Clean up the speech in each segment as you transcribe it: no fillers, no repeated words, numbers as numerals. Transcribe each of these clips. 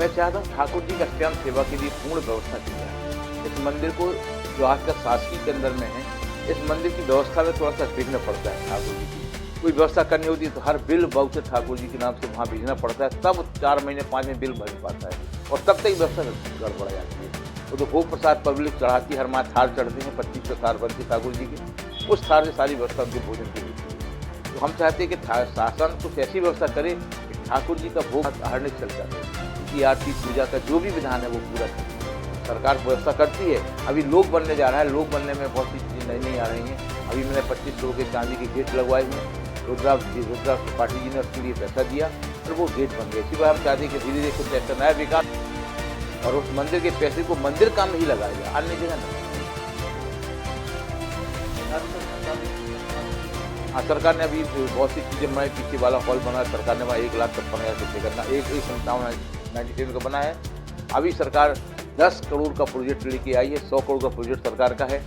मैं चाहता हूँ ठाकुर जी का स्वयं सेवा के लिए पूर्ण व्यवस्था की जाए। इस मंदिर को जो आज का शासकीय के अंदर में है, इस मंदिर की व्यवस्था में थोड़ा सा विघ्न पड़ता है। ठाकुर जी की कोई व्यवस्था करनी होती है तो हर बिल बाउचर ठाकुर जी के नाम से वहाँ भेजना पड़ता है, तब 4 महीने 5 महीने बिल भर पाता है और तब तक व्यवस्था गड़बड़ जाती है। वो तो भोग प्रसाद पब्लिक चढ़ाती है, हर माह थाल चढ़ते हैं, 2500 थाल बनती ठाकुर जी की, उस थाल से सारी व्यवस्था उनके भोजन की होती है। तो हम चाहते हैं कि शासन कुछ ऐसी व्यवस्था करे कि ठाकुर जी का भोग हरने चलता है, उनकी आरती पूजा का जो भी विधान है वो पूरा करे। सरकार व्यवस्था करती है। अभी लोग बनने जा रहा है, लोग बनने में बहुत सी चीज़ें नहीं आ रही हैं। अभी मैंने 25 करोड़ के चांदी के गेट लगवाए हैं, रुद्राक्ष त्रिपाठी जी ने उसके लिए पैसा दिया और वो गेट बन गए। इसी बार हम चाहते हैं कि धीरे धीरे कुछ ऐसा नया विकास और उस मंदिर के पैसे को मंदिर काम में ही लगाया जाए, अन्य जगह नहीं। हाँ, सरकार ने अभी बहुत सी चीज़ें बनाई, पीछे वाला हॉल बना, सरकार ने वहाँ 1,56,000 रुपये करना, एक 97 का बना है। अभी सरकार 10 करोड़ का प्रोजेक्ट लेके आई है, 100 करोड़ का प्रोजेक्ट सरकार का है।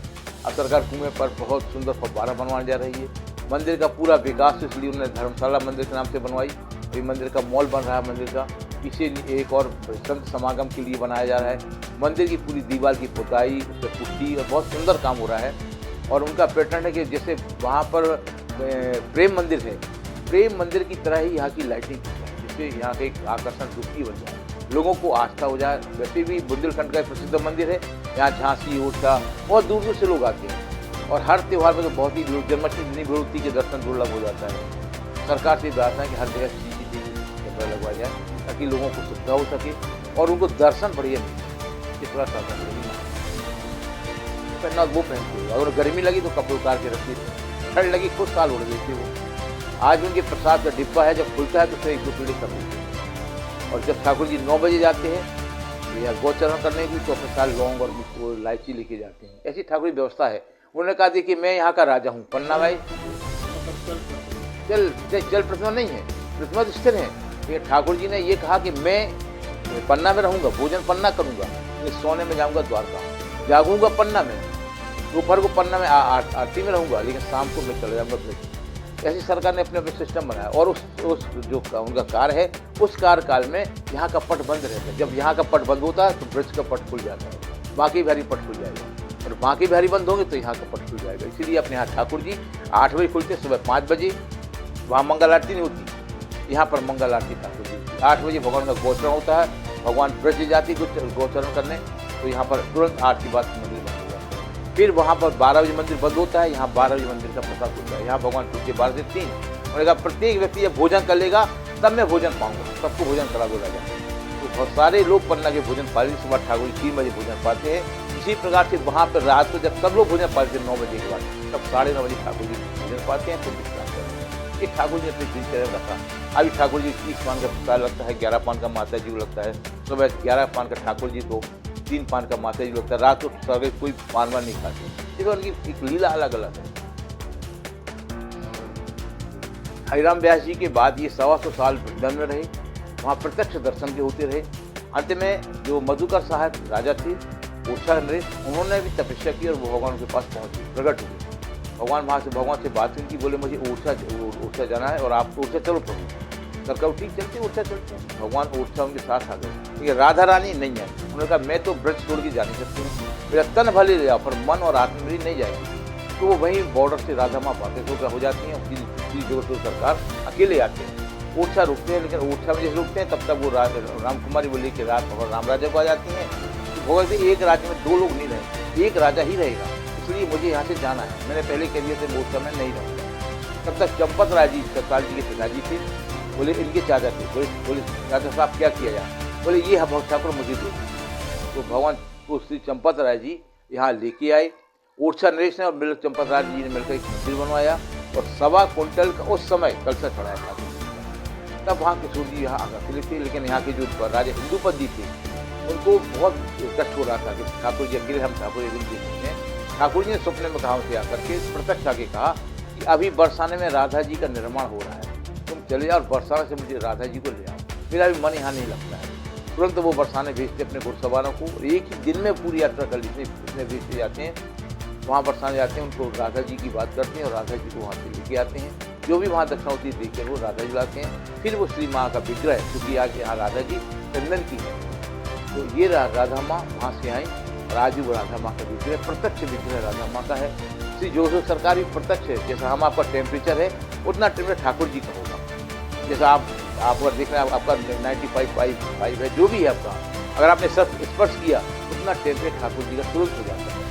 अब सरकार कुएं पर बहुत सुंदर फव्वारा बनवाने जा रही है। मंदिर का पूरा विकास इसलिए उन्होंने धर्मशाला मंदिर के नाम से बनवाई। अभी मंदिर का मॉल बन रहा है, मंदिर का पीछे एक और संत समागम के लिए बनाया जा रहा है। मंदिर की पूरी दीवार की पुताई, उससे पुट्टी और बहुत सुंदर काम हो रहा है। और उनका पैटर्न है कि जैसे वहाँ पर प्रेम मंदिर है, प्रेम मंदिर की तरह ही यहाँ की लाइटिंग की जाए, जिससे यहाँ का एक आकर्षण दुखी बन जाए, लोगों को आस्था हो जाए। वैसे भी बुंदेलखंड का प्रसिद्ध मंदिर है, यहाँ झांसी ओरछा बहुत दूर दूर से लोग आते हैं और हर त्यौहार में तो बहुत ही जन्माष्टमी इतनी भीड़ होती है कि दर्शन दुर्लभ हो जाता है। सरकार से प्रार्थना है कि हर जगह CCTV कैमरा लगवाया जाए ताकि लोगों को सुविधा हो सके और उनको दर्शन बढ़िया मिले। किस तरह शासन पहनना वो पहनते, अगर गर्मी लगी तो कपड़े उतार के रखते, ठंड लगी खुद साल उड़ देते वो। आज उनके प्रसाद का डिब्बा है, जब खुलता है तो फिर 1-2 पीढ़ी कर देते हैं। और जब ठाकुर जी 9 बजे जाते हैं या गोचरण करने की तो अपने साल लौंग और इलायची लेके जाते हैं। ऐसी ठाकुर की व्यवस्था है। उन्होंने कहा कि मैं यहाँ का राजा हूँ। पन्ना भाई जल प्रतिमा नहीं है, प्रतिमा तो स्थिर है। ये ठाकुर जी ने ये कहा कि मैं पन्ना में रहूँगा, भोजन पन्ना करूँगा, मैं सोने में जाऊँगा द्वारका, जागूंगा पन्ना में, दोपहर को पन्ना में आरती में रहूँगा, लेकिन शाम को मैं चले जाऊँगा ब्रिज। ऐसी सरकार ने अपने अपने सिस्टम बनाया। और उस जो उनका कार्य है, उस कार्यकाल में यहाँ का पट बंद रहता है। जब यहाँ का पट बंद होता है तो ब्रिज का पट खुल जाता है, बाकी बिहारी पट खुल जाएगा, और बाकी बिहारी बंद होंगे तो यहाँ का पट खुल जाएगा। इसीलिए अपने यहाँ ठाकुर जी 8 बजे खुलते, सुबह 5 बजे। वहाँ मंगल आरती नहीं होती, यहाँ पर मंगल आरती ठाकुर जी 8 बजे भगवान का गोचरण होता है। भगवान ब्रज जाती कुछ गोचरण करने, तो यहाँ पर तुरंत 8 के बाद मंदिर बंद हो जाता है। फिर वहाँ पर 12 बजे मंदिर बंद होता है, यहाँ 12 बजे मंदिर का प्रसाद होता है। यहाँ भगवान पूछे 12 से 3, उन्होंने कहा प्रत्येक व्यक्ति जब भोजन कर लेगा तब मैं भोजन पाऊंगा, सबको भोजन करा दो राजा। तो बहुत सारे लोग पन्ना के भोजन पाते, सुबह ठाकुर जी 3 बजे भोजन पाते हैं। इसी प्रकार से वहाँ पर रात को जब सब लोग भोजन पाते हैं 9 बजे के बाद, तब 9:30 बजे ठाकुर जी भोजन पाते हैं, फिर विश्राम करते हैं। ये ठाकुर जी अपनी दिनचर्या रखा। अभी ठाकुर जी 30 पान का प्रसाद लगता है, 11 पान का माता जी को लगता है, सुबह 11 पान का ठाकुर जी को, 3 पान का माता जी को लगता है, रात को सगे कोई पान वान नहीं खाते। देखो उनकी एक लीला अलग अलग है। हरिराम व्यास जी के बाद ये 125 साल वृंदावन में रहे, वहाँ प्रत्यक्ष दर्शन के होते रहे। अंत में जो मधुकर साहब राजा थे, ओरछा नरेश, उन्होंने भी तपस्या की और वो भगवान के पास पहुँचे, प्रकट हुए। भगवान से बात हुई कि बोले मुझे ओरछा जाना है और आप ओरछा चलो प्रभु। सरकार ठीक चलते ओरछा चलते हैं। भगवान ओरछा उनके साथ आ गए, ठीक है। राधा रानी नहीं आई। उन्होंने कहा मैं तो ब्रज छोड़ के जा नहीं सकती हूँ, मेरा तन भले ले जाओ पर मन और आत्मा मेरी नहीं जाएगी। तो वो वहीं बॉर्डर से राधा माँ पाके हो जाती हैं। उसकी जगह तो सरकार अकेले आते हैं, ओरछा रुकते हैं, लेकिन ओरछा में जैसे रुकते हैं तब तक वो राम कुमारी बोले कि रात भगवान राम राजा को आ जाती हैं। भगवान से एक राज्य में 2 लोग नहीं रहेंगे, एक राजा ही रहेगा, इसलिए मुझे यहाँ से जाना है। मैंने पहले कह दिया था ओरछा में नहीं रहूँगा। तब तक चंपत राय जी सतपाल जी के पिताजी थे, बोले इनके चाचा थे, बोले चाचा साहब क्या किया जाए, बोले ये भक्त ठाकुर मुझे दो। तो भगवान को श्री चंपत राय जी यहाँ लेके आए। ओरछा नरेश ने और मिल चंपत राय जी ने मिलकर एक मंदिर बनवाया और 1.25 क्विंटल का उस समय कलशा चढ़ाया ठाकुर जी। तब वहाँ किशोर जी यहाँ अकेले थे, लेकिन यहाँ के जो राजा हिंदूपद जी थे उनको बहुत कष्ट हो रहा था कि ठाकुर जी अकेले, हम ठाकुर जी देखते हैं। ठाकुर जी ने सपने में कहा उनसे आकर के प्रत्यक्ष आके कहा कि अभी बरसाने में राधा जी का निर्माण हो रहा है, तुम चले जाओ और बरसाने से मुझे राधा जी को ले आओ, मेरा भी मन यहाँ नहीं लगता है। तुरंत वो बरसाने भेजते अपने घुड़सवारों को, एक ही दिन में पूरी यात्रा कर ली, इतने भेजते जाते हैं। वहाँ बरसाने जाते हैं, उनको राधा जी की बात करते हैं और राधा जी को वहाँ से लेके आते हैं। जो भी वहाँ दक्षिणा होती है देख कर वो राधा जी लाते हैं। फिर वो श्री माँ का विग्रह, क्योंकि आज यहाँ राधा जी चंदन की है, तो ये राधा माँ वहाँ से आई और आज भी वो राधा माँ का विग्रह प्रत्यक्ष विग्रह राधा माँ का है। श्री जो सरकार भी प्रत्यक्ष है, जैसा हम आपका टेम्परेचर है उतना टेम्परेचर ठाकुर जी का होगा। जैसा आप अगर देख रहे हैं आपका 95.5 है, जो भी है आपका, अगर आपने स्पर्श किया उतना टेम्परेचर ठाकुर जी का तुरंत हो जाता है।